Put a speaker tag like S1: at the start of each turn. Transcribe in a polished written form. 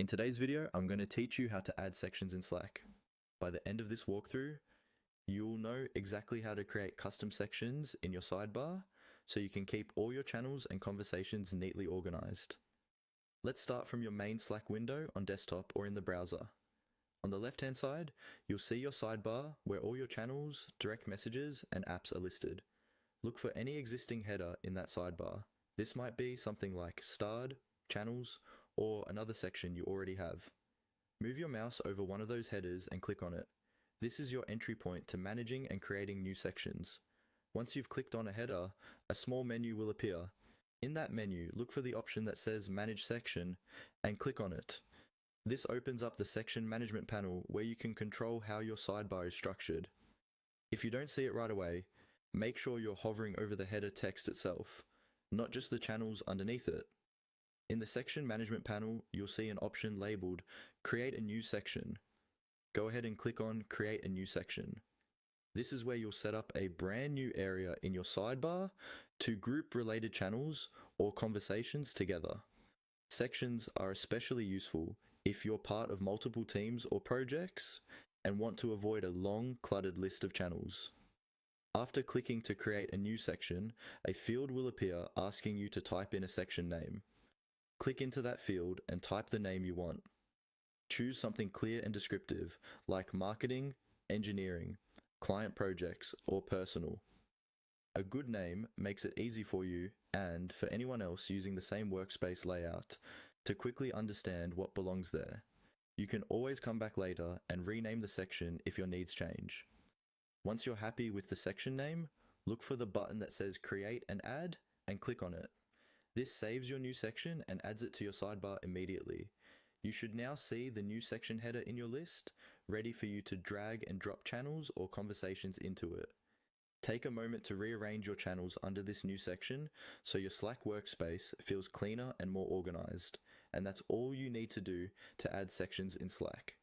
S1: In today's video, I'm going to teach you how to add sections in Slack. By the end of this walkthrough, you'll know exactly how to create custom sections in your sidebar so you can keep all your channels and conversations neatly organized. Let's start from your main Slack window on desktop or in the browser. On the left-hand side, you'll see your sidebar where all your channels, direct messages, and apps are listed. Look for any existing header in that sidebar. This might be something like starred, channels, or another section you already have. Move your mouse over one of those headers and click on it. This is your entry point to managing and creating new sections. Once you've clicked on a header, a small menu will appear. In that menu, look for the option that says Manage Section and click on it. This opens up the section management panel where you can control how your sidebar is structured. If you don't see it right away, make sure you're hovering over the header text itself, not just the channels underneath it. In the section management panel, you'll see an option labeled Create a New Section. Go ahead and click on Create a New Section. This is where you'll set up a brand new area in your sidebar to group related channels or conversations together. Sections are especially useful if you're part of multiple teams or projects and want to avoid a long, cluttered list of channels. After clicking to create a new section, a field will appear asking you to type in a section name. Click into that field and type the name you want. Choose something clear and descriptive, like marketing, engineering, client projects, or personal. A good name makes it easy for you and for anyone else using the same workspace layout to quickly understand what belongs there. You can always come back later and rename the section if your needs change. Once you're happy with the section name, look for the button that says Create and Add and click on it. This saves your new section and adds it to your sidebar immediately. You should now see the new section header in your list, ready for you to drag and drop channels or conversations into it. Take a moment to rearrange your channels under this new section so your Slack workspace feels cleaner and more organized. And that's all you need to do to add sections in Slack.